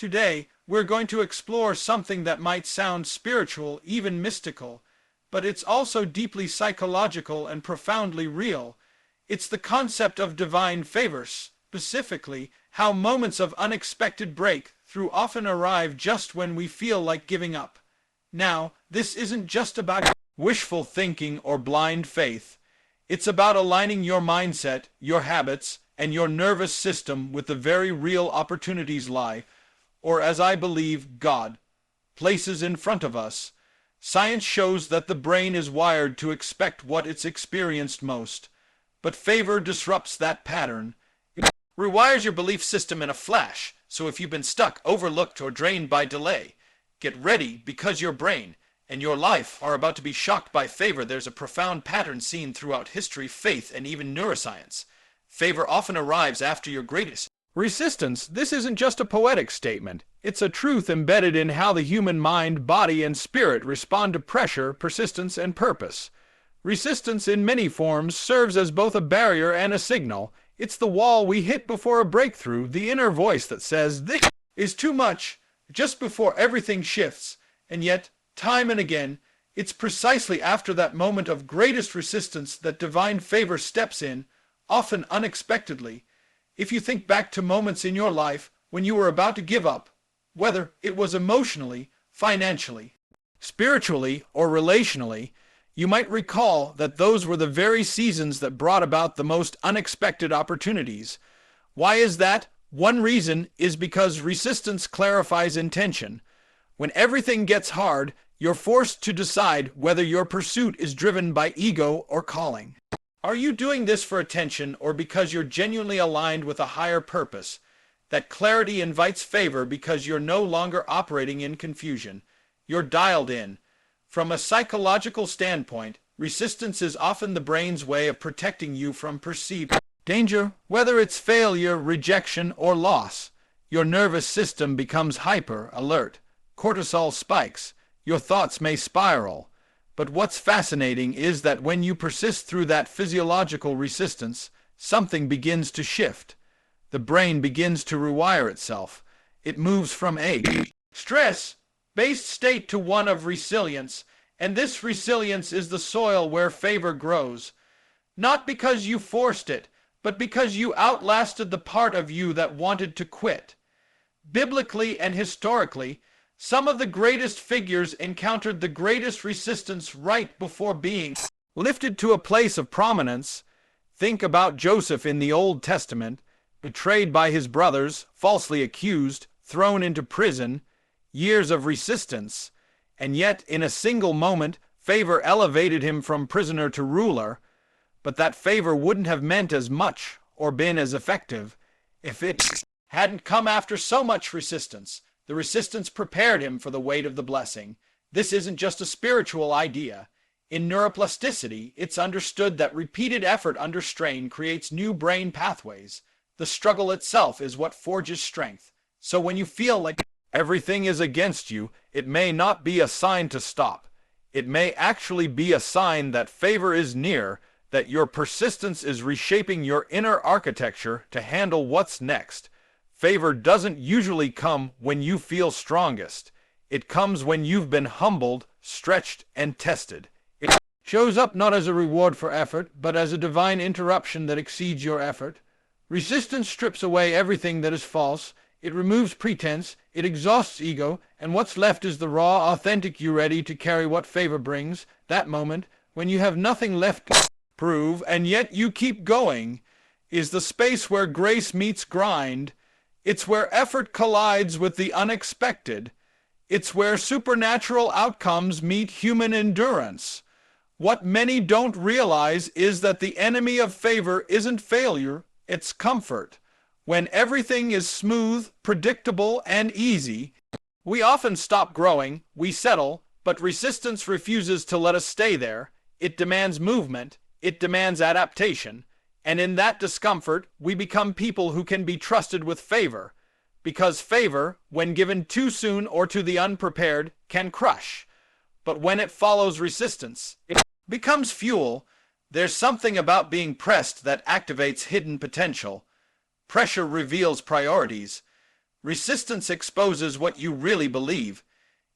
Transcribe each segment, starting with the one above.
Today, we're going to explore something that might sound spiritual, even mystical, but it's also deeply psychological and profoundly real. It's the concept of divine favor, specifically how moments of unexpected breakthrough often arrive just when we feel like giving up. Now, this isn't just about wishful thinking or blind faith. It's about aligning your mindset, your habits, and your nervous system with the very real opportunities lie, or as I believe, God places in front of us. Science shows that the brain is wired to expect what it's experienced most, but favor disrupts that pattern. It rewires your belief system in a flash, so if you've been stuck, overlooked, or drained by delay, get ready because your brain and your life are about to be shocked by favor. There's a profound pattern seen throughout history, faith, and even neuroscience. Favor often arrives after your greatest resistance. This isn't just a poetic statement. It's a truth embedded in how the human mind, body, and spirit respond to pressure, persistence, and purpose. Resistance in many forms serves as both a barrier and a signal. It's the wall we hit before a breakthrough, the inner voice that says, "This is too much," just before everything shifts. And yet, time and again, it's precisely after that moment of greatest resistance that divine favor steps in, often unexpectedly. If you think back to moments in your life when you were about to give up, whether it was emotionally, financially, spiritually, or relationally, you might recall that those were the very seasons that brought about the most unexpected opportunities. Why is that? One reason is because resistance clarifies intention. When everything gets hard, you're forced to decide whether your pursuit is driven by ego or calling. Are you doing this for attention or because you're genuinely aligned with a higher purpose? That clarity invites favor because you're no longer operating in confusion. You're dialed in. From a psychological standpoint, resistance is often the brain's way of protecting you from perceived danger, whether it's failure, rejection, or loss. Your nervous system becomes hyper alert. Cortisol spikes. Your thoughts may spiral. But what's fascinating is that when you persist through that physiological resistance, something begins to shift. The brain begins to rewire itself. It moves from a stress-based state to one of resilience, and this resilience is the soil where favor grows. Not because you forced it, but because you outlasted the part of you that wanted to quit. Biblically and historically, some of the greatest figures encountered the greatest resistance right before being lifted to a place of prominence. Think about Joseph in the Old Testament, betrayed by his brothers, falsely accused, thrown into prison, years of resistance, and yet in a single moment, favor elevated him from prisoner to ruler. But that favor wouldn't have meant as much or been as effective if it hadn't come after so much resistance. The resistance prepared him for the weight of the blessing. This isn't just a spiritual idea. In neuroplasticity, it's understood that repeated effort under strain creates new brain pathways. The struggle itself is what forges strength. So when you feel like everything is against you, it may not be a sign to stop. It may actually be a sign that favor is near, that your persistence is reshaping your inner architecture to handle what's next. Favor doesn't usually come when you feel strongest. It comes when you've been humbled, stretched, and tested. It shows up not as a reward for effort, but as a divine interruption that exceeds your effort. Resistance strips away everything that is false. It removes pretense. It exhausts ego. And what's left is the raw, authentic you ready to carry what favor brings. That moment, when you have nothing left to prove, and yet you keep going, is the space where grace meets grind. It's where effort collides with the unexpected. It's where supernatural outcomes meet human endurance. What many don't realize is that the enemy of favor isn't failure, it's comfort. When everything is smooth, predictable, and easy, we often stop growing, we settle, but resistance refuses to let us stay there. It demands movement, it demands adaptation. And in that discomfort, we become people who can be trusted with favor. Because favor, when given too soon or to the unprepared, can crush. But when it follows resistance, it becomes fuel. There's something about being pressed that activates hidden potential. Pressure reveals priorities. Resistance exposes what you really believe.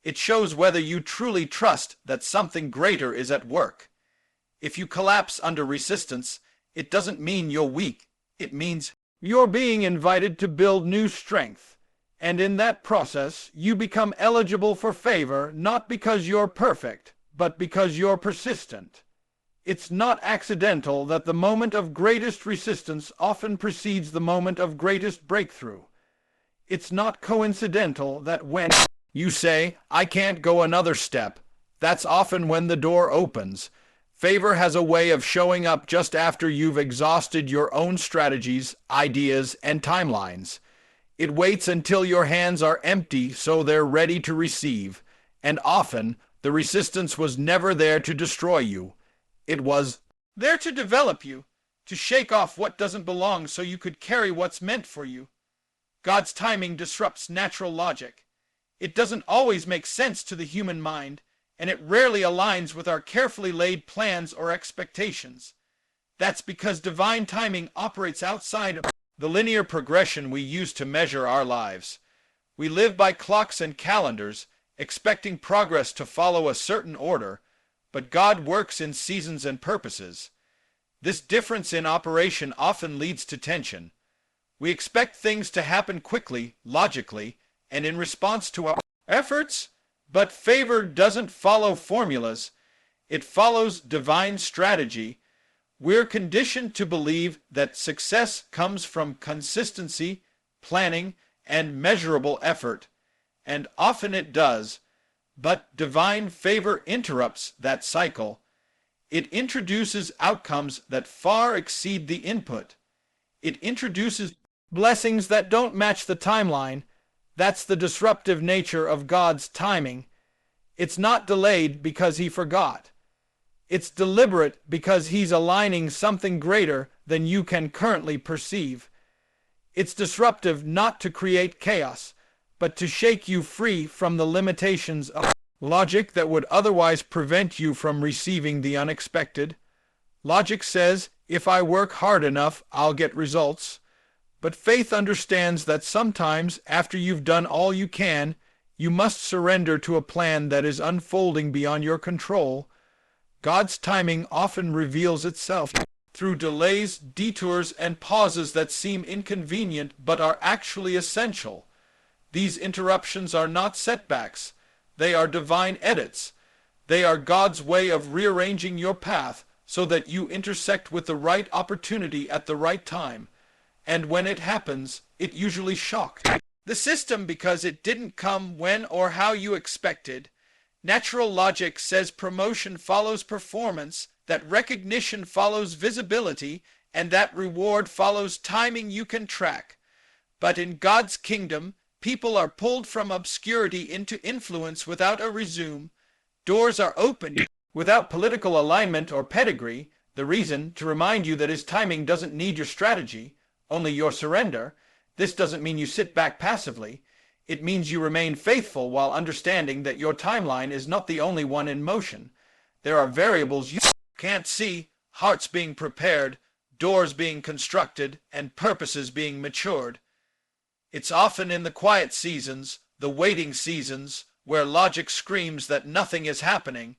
It shows whether you truly trust that something greater is at work. If you collapse under resistance, it doesn't mean you're weak. It means you're being invited to build new strength. And in that process, you become eligible for favor not because you're perfect, but because you're persistent. It's not accidental that the moment of greatest resistance often precedes the moment of greatest breakthrough. It's not coincidental that when you say, "I can't go another step," that's often when the door opens. Favor has a way of showing up just after you've exhausted your own strategies, ideas, and timelines. It waits until your hands are empty so they're ready to receive. And often, the resistance was never there to destroy you. It was there to develop you, to shake off what doesn't belong so you could carry what's meant for you. God's timing disrupts natural logic. It doesn't always make sense to the human mind, and it rarely aligns with our carefully laid plans or expectations. That's because divine timing operates outside of the linear progression we use to measure our lives. We live by clocks and calendars, expecting progress to follow a certain order, but God works in seasons and purposes. This difference in operation often leads to tension. We expect things to happen quickly, logically, and in response to our efforts, but favor doesn't follow formulas. It follows divine strategy. We're conditioned to believe that success comes from consistency, planning, and measurable effort, and often it does, but divine favor interrupts that cycle. It introduces outcomes that far exceed the input. It introduces blessings that don't match the timeline. That's the disruptive nature of God's timing. It's not delayed because he forgot. It's deliberate because he's aligning something greater than you can currently perceive. It's disruptive not to create chaos, but to shake you free from the limitations of logic that would otherwise prevent you from receiving the unexpected. Logic says, if I work hard enough, I'll get results. But faith understands that sometimes, after you've done all you can, you must surrender to a plan that is unfolding beyond your control. God's timing often reveals itself through delays, detours, and pauses that seem inconvenient but are actually essential. These interruptions are not setbacks. They are divine edits. They are God's way of rearranging your path so that you intersect with the right opportunity at the right time. And when it happens, it usually shocks the system because it didn't come when or how you expected. Natural logic says promotion follows performance, that recognition follows visibility, and that reward follows timing you can track. But in God's kingdom, people are pulled from obscurity into influence without a resume. Doors are opened without political alignment or pedigree. The reason, to remind you that his timing doesn't need your strategy, only your surrender. This doesn't mean you sit back passively. It means you remain faithful while understanding that your timeline is not the only one in motion. There are variables you can't see, hearts being prepared, doors being constructed, and purposes being matured. It's often in the quiet seasons, the waiting seasons, where logic screams that nothing is happening,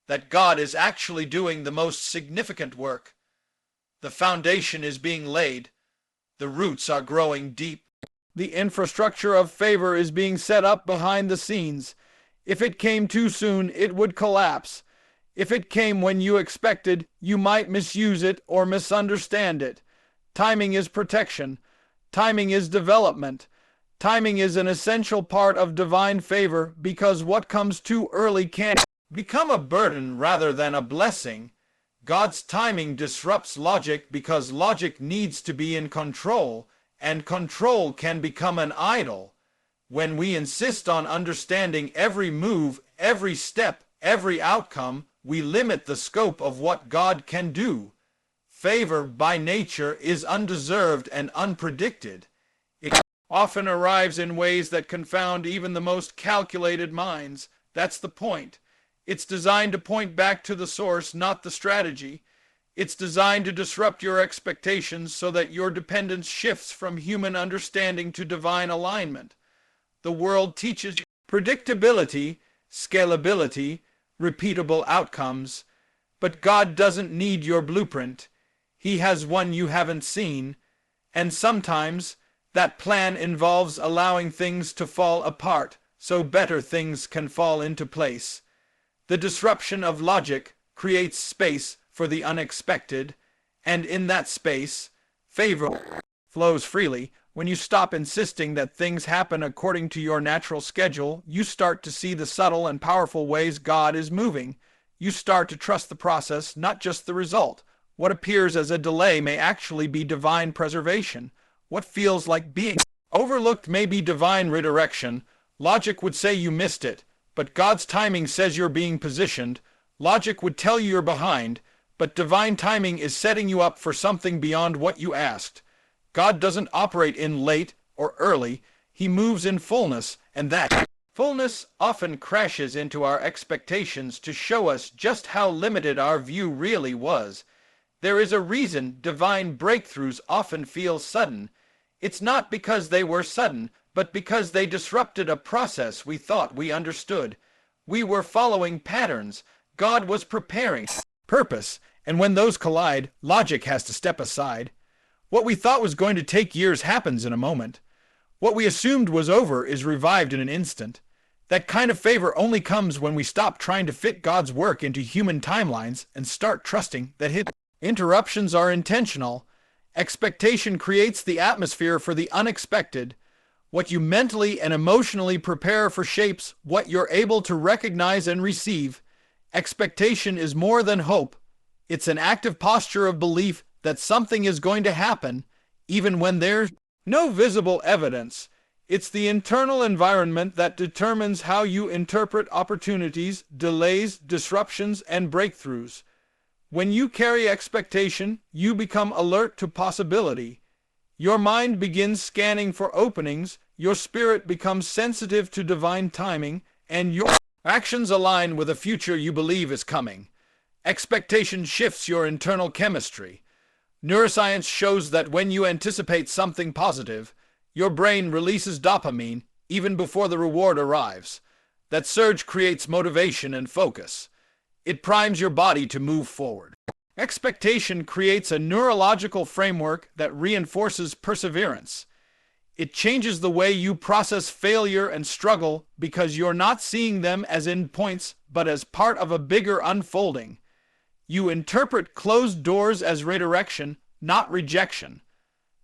that God is actually doing the most significant work. The foundation is being laid. The roots are growing deep. The infrastructure of favor is being set up behind the scenes. If it came too soon, it would collapse. If it came when you expected, you might misuse it or misunderstand it. Timing is protection. Timing is development. Timing is an essential part of divine favor because what comes too early can become a burden rather than a blessing. God's timing disrupts logic because logic needs to be in control, and control can become an idol. When we insist on understanding every move, every step, every outcome, we limit the scope of what God can do. Favor, by nature, is undeserved and unpredicted. It often arrives in ways that confound even the most calculated minds. That's the point. It's designed to point back to the source, not the strategy. It's designed to disrupt your expectations so that your dependence shifts from human understanding to divine alignment. The world teaches predictability, scalability, repeatable outcomes, but God doesn't need your blueprint. He has one you haven't seen, and sometimes that plan involves allowing things to fall apart so better things can fall into place. The disruption of logic creates space for the unexpected, and in that space, favor flows freely. When you stop insisting that things happen according to your natural schedule, you start to see the subtle and powerful ways God is moving. You start to trust the process, not just the result. What appears as a delay may actually be divine preservation. What feels like being overlooked may be divine redirection. Logic would say you missed it, but God's timing says you're being positioned. Logic would tell you you're behind, but divine timing is setting you up for something beyond what you asked. God doesn't operate in late or early. He moves in fullness, and that fullness often crashes into our expectations to show us just how limited our view really was. There is a reason divine breakthroughs often feel sudden. It's not because they were sudden, but because they disrupted a process we thought we understood. We were following patterns. God was preparing purpose, and when those collide, logic has to step aside. What we thought was going to take years happens in a moment. What we assumed was over is revived in an instant. That kind of favor only comes when we stop trying to fit God's work into human timelines and start trusting that His interruptions are intentional. Expectation creates the atmosphere for the unexpected. What you mentally and emotionally prepare for shapes what you're able to recognize and receive. Expectation is more than hope. It's an active posture of belief that something is going to happen, even when there's no visible evidence. It's the internal environment that determines how you interpret opportunities, delays, disruptions, and breakthroughs. When you carry expectation, you become alert to possibility. Your mind begins scanning for openings, your spirit becomes sensitive to divine timing, and your actions align with a future you believe is coming. Expectation shifts your internal chemistry. Neuroscience shows that when you anticipate something positive, your brain releases dopamine even before the reward arrives. That surge creates motivation and focus. It primes your body to move forward. Expectation creates a neurological framework that reinforces perseverance. It changes the way you process failure and struggle because you're not seeing them as endpoints but as part of a bigger unfolding. You interpret closed doors as redirection, not rejection.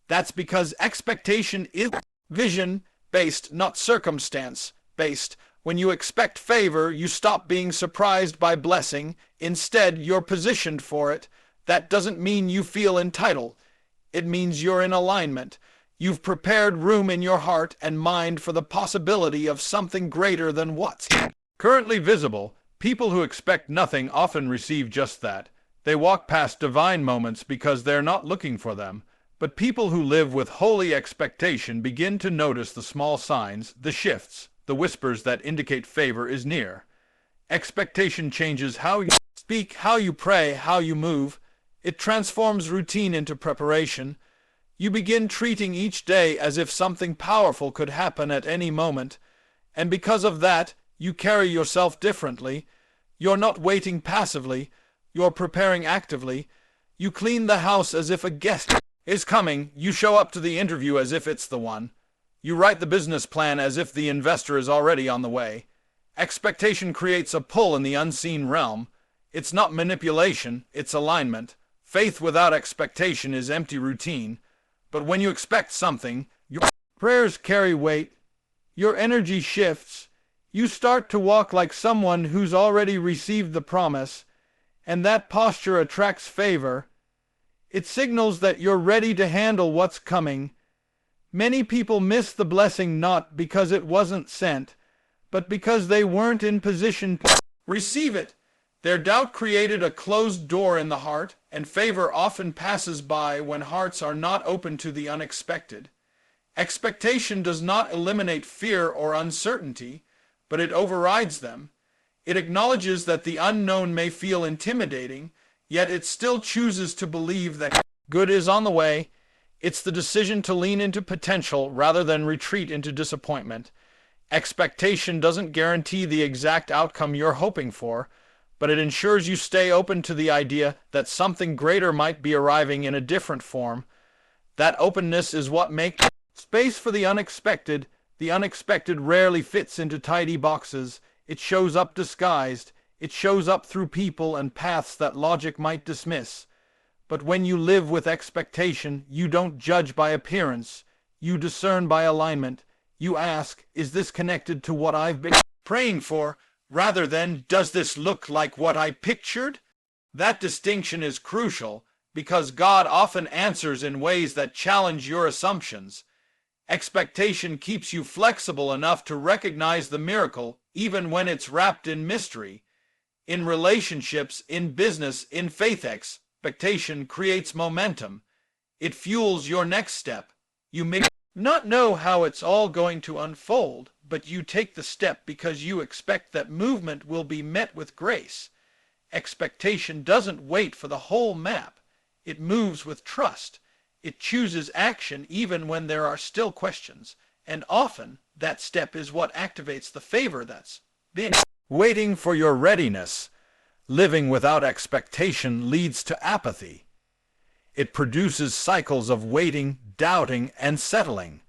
That's because expectation is vision-based, not circumstance-based. When you expect favor, you stop being surprised by blessing. Instead, you're positioned for it. That doesn't mean you feel entitled. It means you're in alignment. You've prepared room in your heart and mind for the possibility of something greater than what's currently visible. People who expect nothing often receive just that. They walk past divine moments because they're not looking for them. But people who live with holy expectation begin to notice the small signs, the shifts, the whispers that indicate favor is near. Expectation changes how you speak, how you pray, how you move. It transforms routine into preparation. You begin treating each day as if something powerful could happen at any moment, and because of that, you carry yourself differently. You're not waiting passively, you're preparing actively. You clean the house as if a guest is coming. You show up to the interview as if it's the one. You write the business plan as if the investor is already on the way. Expectation creates a pull in the unseen realm. It's not manipulation, it's alignment. Faith without expectation is empty routine. But when you expect something, your prayers carry weight. Your energy shifts. You start to walk like someone who's already received the promise, and that posture attracts favor. It signals that you're ready to handle what's coming. Many people miss the blessing not because it wasn't sent, but because they weren't in position to receive it. Their doubt created a closed door in the heart, and favor often passes by when hearts are not open to the unexpected. Expectation does not eliminate fear or uncertainty, but it overrides them. It acknowledges that the unknown may feel intimidating, yet it still chooses to believe that good is on the way. It's the decision to lean into potential rather than retreat into disappointment. Expectation doesn't guarantee the exact outcome you're hoping for, but it ensures you stay open to the idea that something greater might be arriving in a different form. That openness is what makes space for the unexpected. The unexpected rarely fits into tidy boxes. It shows up disguised. It shows up through people and paths that logic might dismiss. But when you live with expectation, you don't judge by appearance. You discern by alignment. You ask, is this connected to what I've been praying for, rather than, does this look like what I pictured? That distinction is crucial, because God often answers in ways that challenge your assumptions. Expectation keeps you flexible enough to recognize the miracle, even when it's wrapped in mystery. In relationships, in business, in faith, expectation creates momentum. It fuels your next step. You may not know how it's all going to unfold, but you take the step because you expect that movement will be met with grace. Expectation doesn't wait for the whole map. It moves with trust. It chooses action even when there are still questions, and often that step is what activates the favor that's been waiting for your readiness. Living without expectation leads to apathy. It produces cycles of waiting, doubting, and settling.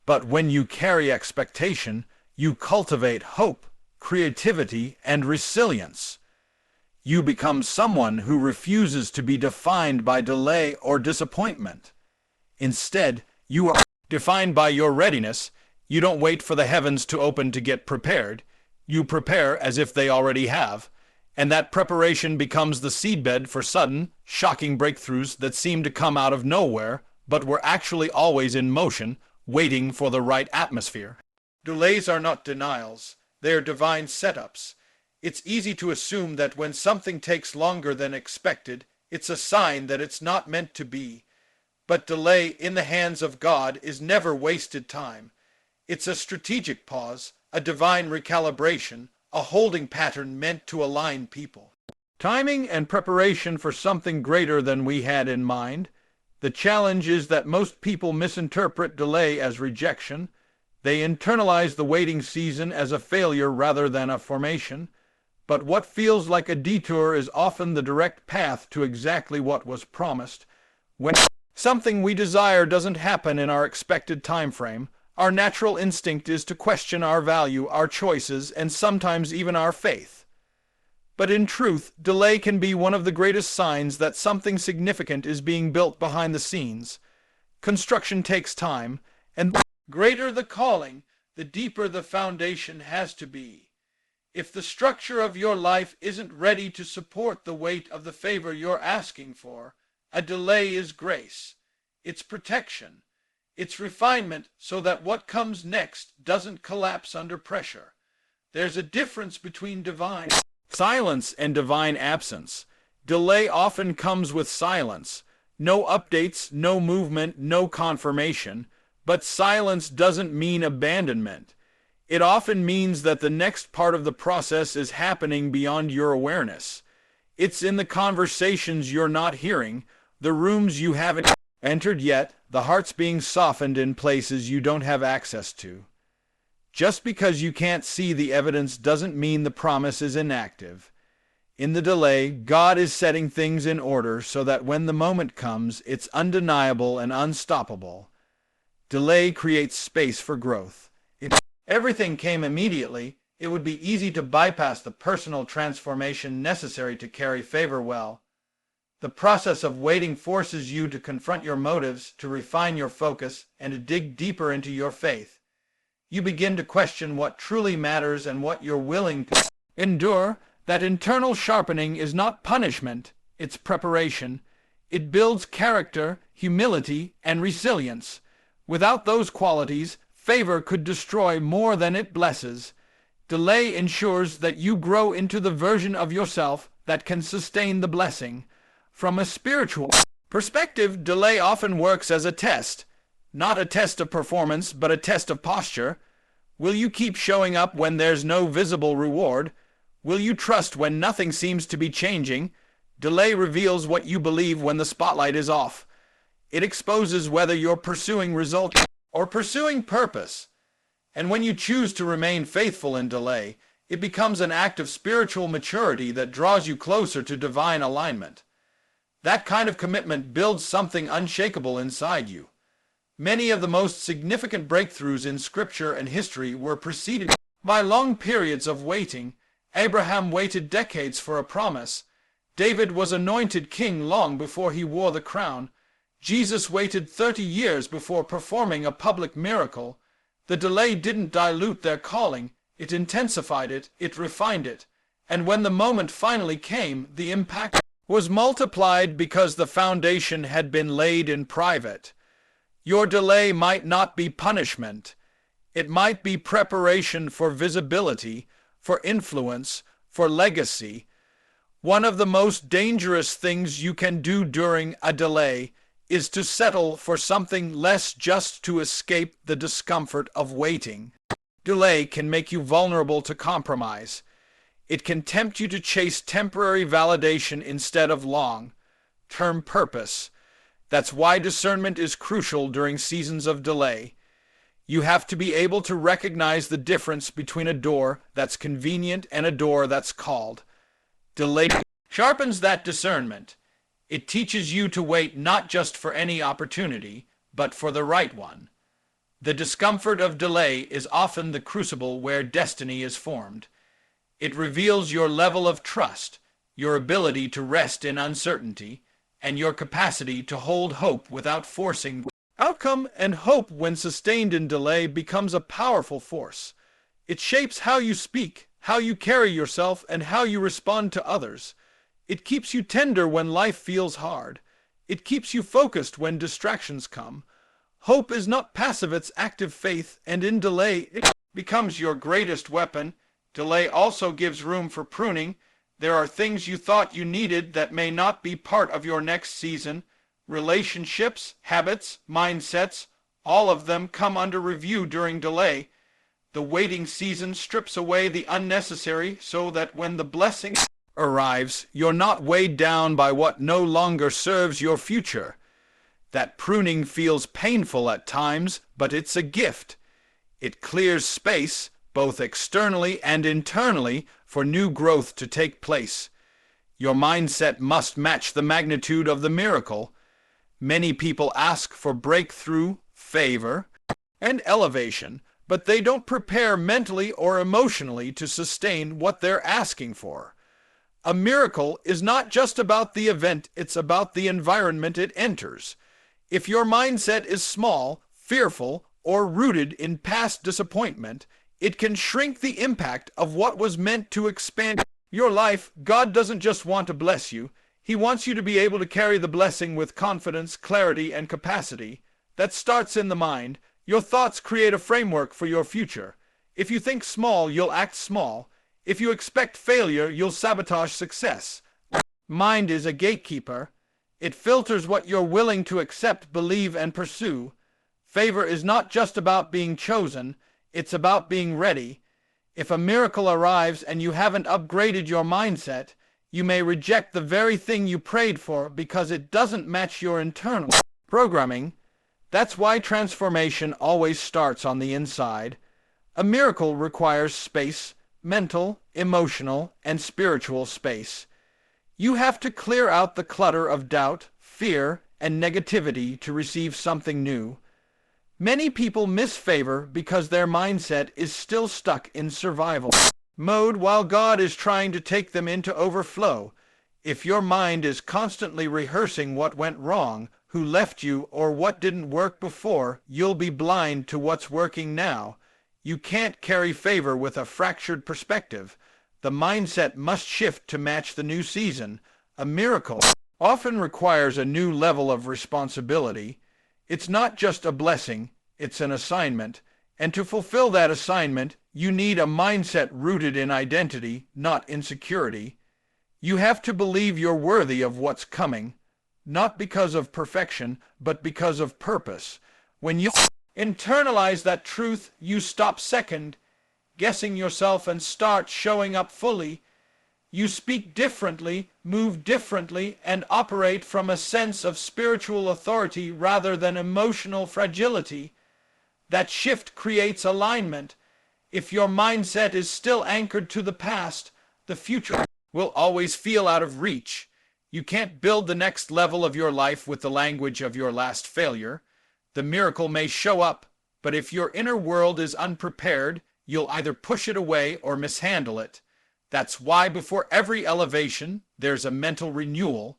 But when you carry expectation, you cultivate hope, creativity, and resilience. You become someone who refuses to be defined by delay or disappointment. Instead, you are defined by your readiness. You don't wait for the heavens to open to get prepared. You prepare as if they already have. And that preparation becomes the seedbed for sudden, shocking breakthroughs that seem to come out of nowhere, but were actually always in motion, waiting for the right atmosphere. Delays are not denials. They are divine setups. It's easy to assume that when something takes longer than expected, it's a sign that it's not meant to be. But delay in the hands of God is never wasted time. It's a strategic pause, a divine recalibration, a holding pattern meant to align people. Timing and preparation for something greater than we had in mind. The challenge is that most people misinterpret delay as rejection. They internalize the waiting season as a failure rather than a formation. But what feels like a detour is often the direct path to exactly what was promised. When something we desire doesn't happen in our expected time frame, our natural instinct is to question our value, our choices, and sometimes even our faith. But in truth, delay can be one of the greatest signs that something significant is being built behind the scenes. Construction takes time, and the greater the calling, the deeper the foundation has to be. If the structure of your life isn't ready to support the weight of the favor you're asking for, a delay is grace. It's protection. It's refinement so that what comes next doesn't collapse under pressure. There's a difference between divine silence and divine absence. Delay often comes with silence. No updates, no movement, no confirmation. But silence doesn't mean abandonment. It often means that the next part of the process is happening beyond your awareness. It's in the conversations you're not hearing, the rooms you haven't entered yet, the hearts being softened in places you don't have access to. Just because you can't see the evidence doesn't mean the promise is inactive. In the delay, God is setting things in order so that when the moment comes, it's undeniable and unstoppable. Delay creates space for growth. If everything came immediately, it would be easy to bypass the personal transformation necessary to carry favor well. The process of waiting forces you to confront your motives, to refine your focus, and to dig deeper into your faith. You begin to question what truly matters and what you're willing to endure. That internal sharpening is not punishment, it's preparation. It builds character, humility, and resilience. Without those qualities, favor could destroy more than it blesses. Delay ensures that you grow into the version of yourself that can sustain the blessing. From a spiritual perspective, delay often works as a test. Not a test of performance, but a test of posture. Will you keep showing up when there's no visible reward? Will you trust when nothing seems to be changing? Delay reveals what you believe when the spotlight is off. It exposes whether you're pursuing results or pursuing purpose. And when you choose to remain faithful in delay, it becomes an act of spiritual maturity that draws you closer to divine alignment. That kind of commitment builds something unshakable inside you. Many of the most significant breakthroughs in Scripture and history were preceded by long periods of waiting. Abraham waited decades for a promise. David was anointed king long before he wore the crown. Jesus waited 30 years before performing a public miracle. The delay didn't dilute their calling. It intensified it, it refined it. And when the moment finally came, the impact was multiplied because the foundation had been laid in private. Your delay might not be punishment. It might be preparation for visibility, for influence, for legacy. One of the most dangerous things you can do during a delay is to settle for something less just to escape the discomfort of waiting. Delay can make you vulnerable to compromise. It can tempt you to chase temporary validation instead of long-term purpose. That's why discernment is crucial during seasons of delay. You have to be able to recognize the difference between a door that's convenient and a door that's called. Delay sharpens that discernment. It teaches you to wait not just for any opportunity, but for the right one. The discomfort of delay is often the crucible where destiny is formed. It reveals your level of trust, your ability to rest in uncertainty, and your capacity to hold hope without forcing outcome. And hope, when sustained in delay, becomes a powerful force. It shapes how you speak, how you carry yourself, and how you respond to others. It keeps you tender when life feels hard. It keeps you focused when distractions come. Hope is not passive, it's active faith, and in delay it becomes your greatest weapon. Delay also gives room for pruning. There are things you thought you needed that may not be part of your next season. Relationships, habits, mindsets, all of them come under review during delay. The waiting season strips away the unnecessary so that when the blessing arrives, you're not weighed down by what no longer serves your future. That pruning feels painful at times, but it's a gift. It clears space, both externally and internally, for new growth to take place. Your mindset must match the magnitude of the miracle. Many people ask for breakthrough, favor, and elevation, but they don't prepare mentally or emotionally to sustain what they're asking for. A miracle is not just about the event, it's about the environment it enters. If your mindset is small, fearful, or rooted in past disappointment, it can shrink the impact of what was meant to expand your life. God doesn't just want to bless you. He wants you to be able to carry the blessing with confidence, clarity, and capacity. That starts in the mind. Your thoughts create a framework for your future. If you think small, you'll act small. If you expect failure, you'll sabotage success. Mind is a gatekeeper. It filters what you're willing to accept, believe, and pursue. Favor is not just about being chosen, it's about being ready. If a miracle arrives and you haven't upgraded your mindset, you may reject the very thing you prayed for because it doesn't match your internal programming. That's why transformation always starts on the inside. A miracle requires space, mental, emotional, and spiritual space. You have to clear out the clutter of doubt, fear, and negativity to receive something new. Many people miss favor because their mindset is still stuck in survival mode while God is trying to take them into overflow. If your mind is constantly rehearsing what went wrong, who left you, or what didn't work before, you'll be blind to what's working now. You can't carry favor with a fractured perspective. The mindset must shift to match the new season. A miracle often requires a new level of responsibility. It's not just a blessing, it's an assignment. And to fulfill that assignment, you need a mindset rooted in identity, not insecurity. You have to believe you're worthy of what's coming, not because of perfection, but because of purpose. When you internalize that truth, you stop second guessing yourself and start showing up fully. You speak differently, move differently, and operate from a sense of spiritual authority rather than emotional fragility. That shift creates alignment. If your mindset is still anchored to the past, the future will always feel out of reach. You can't build the next level of your life with the language of your last failure. The miracle may show up, but if your inner world is unprepared, you'll either push it away or mishandle it. That's why before every elevation, there's a mental renewal.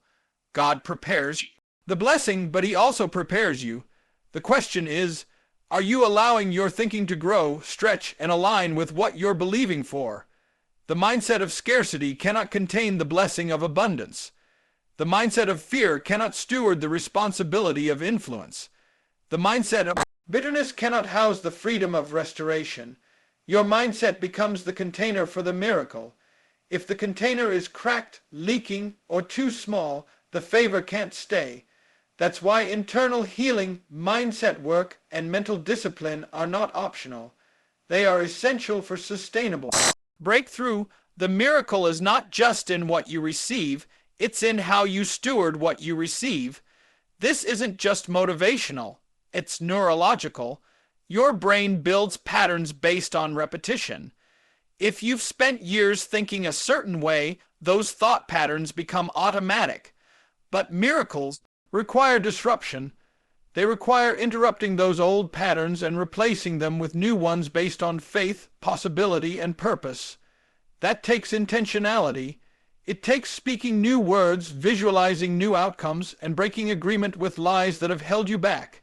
God prepares the blessing, but He also prepares you. The question is, are you allowing your thinking to grow, stretch, and align with what you're believing for? The mindset of scarcity cannot contain the blessing of abundance. The mindset of fear cannot steward the responsibility of influence. The mindset of bitterness cannot house the freedom of restoration. Your mindset becomes the container for the miracle. If the container is cracked, leaking, or too small, the favor can't stay. That's why internal healing, mindset work, and mental discipline are not optional. They are essential for sustainable breakthrough. The miracle is not just in what you receive, it's in how you steward what you receive. This isn't just motivational, it's neurological. Your brain builds patterns based on repetition. If you've spent years thinking a certain way, those thought patterns become automatic. But miracles require disruption. They require interrupting those old patterns and replacing them with new ones based on faith, possibility, and purpose. That takes intentionality. It takes speaking new words, visualizing new outcomes, and breaking agreement with lies that have held you back.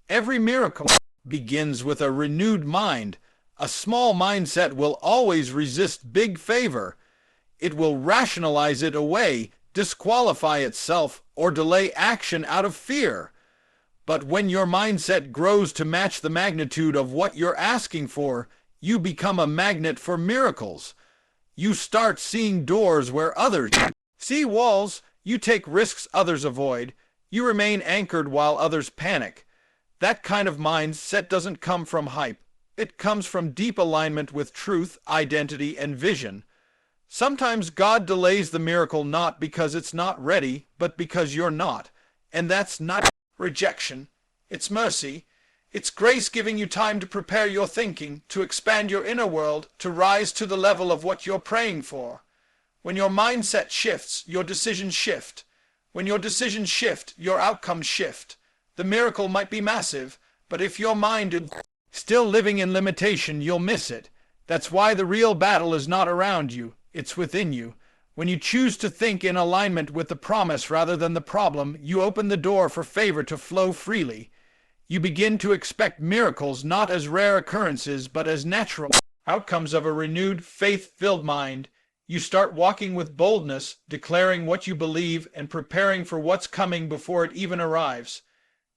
Every miracle begins with a renewed mind. A small mindset will always resist big favor. It will rationalize it away, disqualify itself, or delay action out of fear. But when your mindset grows to match the magnitude of what you're asking for, you become a magnet for miracles. You start seeing doors where others see walls. You take risks others avoid. You remain anchored while others panic. That kind of mindset doesn't come from hype. It comes from deep alignment with truth, identity, and vision. Sometimes God delays the miracle not because it's not ready, but because you're not. And that's not rejection. It's mercy. It's grace giving you time to prepare your thinking, to expand your inner world, to rise to the level of what you're praying for. When your mindset shifts, your decisions shift. When your decisions shift, your outcomes shift. The miracle might be massive, but if your mind is still living in limitation, you'll miss it. That's why the real battle is not around you, it's within you. When you choose to think in alignment with the promise rather than the problem, you open the door for favor to flow freely. You begin to expect miracles not as rare occurrences, but as natural outcomes of a renewed, faith-filled mind. You start walking with boldness, declaring what you believe and preparing for what's coming before it even arrives.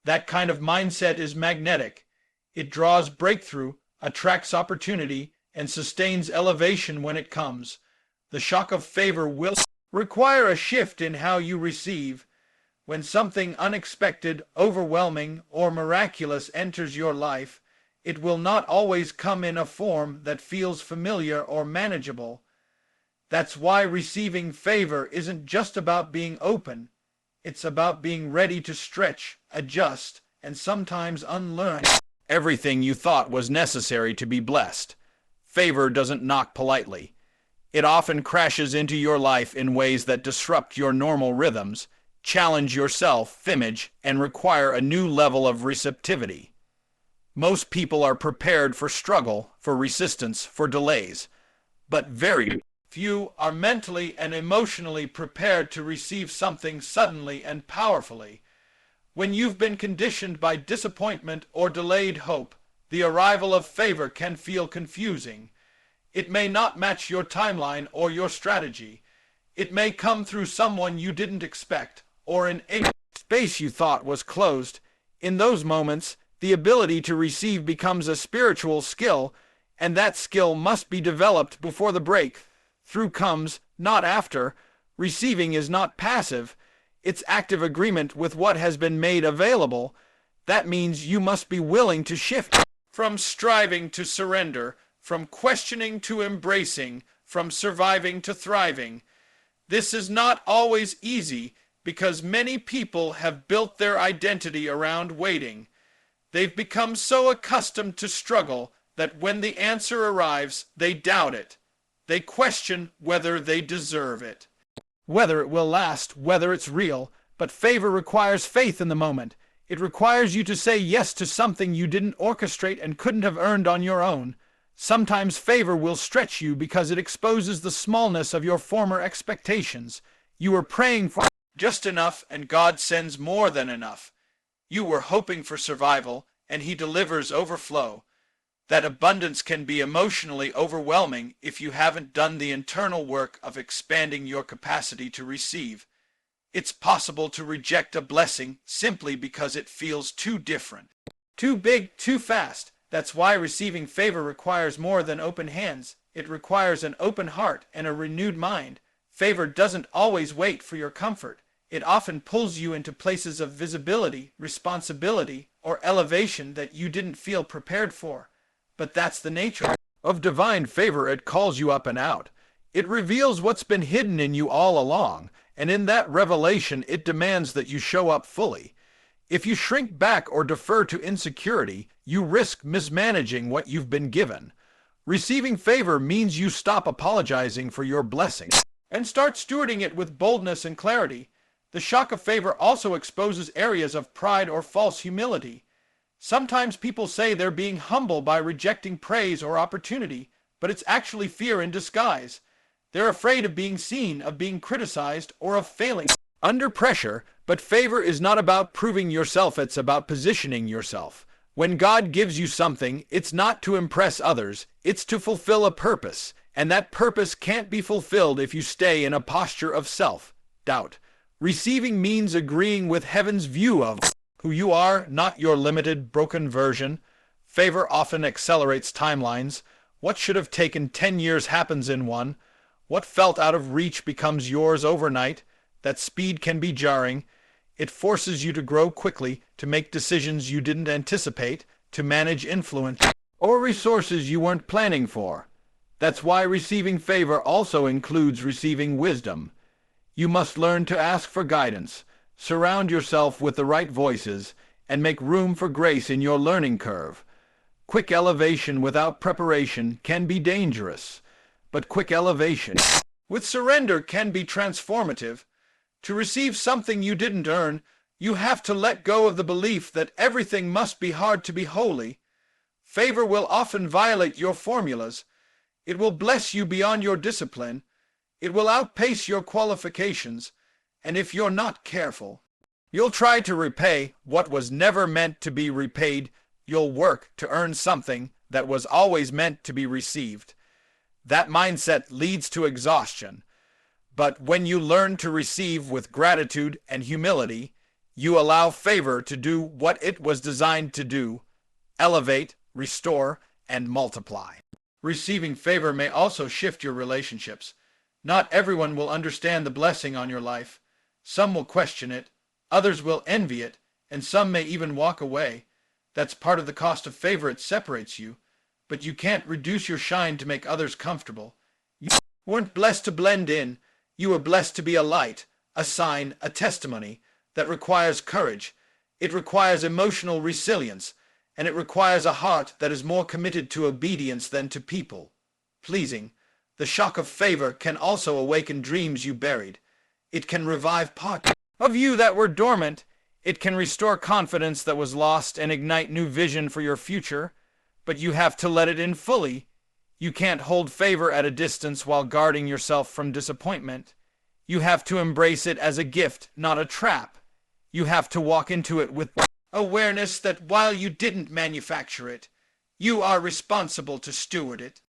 That kind of mindset is magnetic. It draws breakthrough, attracts opportunity, and sustains elevation when it comes. The shock of favor will require a shift in how you receive. When something unexpected, overwhelming, or miraculous enters your life, it will not always come in a form that feels familiar or manageable. That's why receiving favor isn't just about being open. It's about being ready to stretch, adjust, and sometimes unlearn everything you thought was necessary to be blessed. Favor doesn't knock politely. It often crashes into your life in ways that disrupt your normal rhythms, challenge your self-image, and require a new level of receptivity. Most people are prepared for struggle, for resistance, for delays, but very few are mentally and emotionally prepared to receive something suddenly and powerfully. When you've been conditioned by disappointment or delayed hope, the arrival of favor can feel confusing. It may not match your timeline or your strategy. It may come through someone you didn't expect, or in a space you thought was closed. In those moments, the ability to receive becomes a spiritual skill, and that skill must be developed before the breakthrough comes, not after. Receiving is not passive. It's active agreement with what has been made available. That means you must be willing to shift from striving to surrender, from questioning to embracing, from surviving to thriving. This is not always easy because many people have built their identity around waiting. They've become so accustomed to struggle that when the answer arrives, they doubt it. They question whether they deserve it, whether it will last, whether it's real. But favor requires faith in the moment. It requires you to say yes to something you didn't orchestrate and couldn't have earned on your own. Sometimes favor will stretch you because it exposes the smallness of your former expectations. You were praying for just enough and God sends more than enough. You were hoping for survival and He delivers overflow. That abundance can be emotionally overwhelming if you haven't done the internal work of expanding your capacity to receive. It's possible to reject a blessing simply because it feels too different, too big, too fast. That's why receiving favor requires more than open hands. It requires an open heart and a renewed mind. Favor doesn't always wait for your comfort. It often pulls you into places of visibility, responsibility, or elevation that you didn't feel prepared for. But that's the nature of divine favor. It calls you up and out. It reveals what's been hidden in you all along, and in that revelation it demands that you show up fully. If you shrink back or defer to insecurity, you risk mismanaging what you've been given. Receiving favor means you stop apologizing for your blessing and start stewarding it with boldness and clarity. The shock of favor also exposes areas of pride or false humility. Sometimes people say they're being humble by rejecting praise or opportunity, but it's actually fear in disguise. They're afraid of being seen, of being criticized, or of failing under pressure. But favor is not about proving yourself, it's about positioning yourself. When God gives you something, it's not to impress others, it's to fulfill a purpose. And that purpose can't be fulfilled if you stay in a posture of self-doubt. Receiving means agreeing with heaven's view of who you are, not your limited, broken version. Favor often accelerates timelines. What should have taken 10 years happens in one. What felt out of reach becomes yours overnight. That speed can be jarring. It forces you to grow quickly, to make decisions you didn't anticipate, to manage influence or resources you weren't planning for. That's why receiving favor also includes receiving wisdom. You must learn to ask for guidance, surround yourself with the right voices, and make room for grace in your learning curve. Quick elevation without preparation can be dangerous, but quick elevation with surrender can be transformative. To receive something you didn't earn, you have to let go of the belief that everything must be hard to be holy. Favor will often violate your formulas. It will bless you beyond your discipline. It will outpace your qualifications. And if you're not careful, you'll try to repay what was never meant to be repaid. You'll work to earn something that was always meant to be received. That mindset leads to exhaustion. But when you learn to receive with gratitude and humility, you allow favor to do what it was designed to do: elevate, restore, and multiply. Receiving favor may also shift your relationships. Not everyone will understand the blessing on your life. Some will question it, others will envy it, and some may even walk away. That's part of the cost of favor. It separates you. But you can't reduce your shine to make others comfortable. You weren't blessed to blend in. You were blessed to be a light, a sign, a testimony. That requires courage. It requires emotional resilience. And it requires a heart that is more committed to obedience than to people pleasing. The shock of favor can also awaken dreams you buried. It can revive parts of you that were dormant. It can restore confidence that was lost and ignite new vision for your future. But you have to let it in fully. You can't hold favor at a distance while guarding yourself from disappointment. You have to embrace it as a gift, not a trap. You have to walk into it with awareness that while you didn't manufacture it, you are responsible to steward it.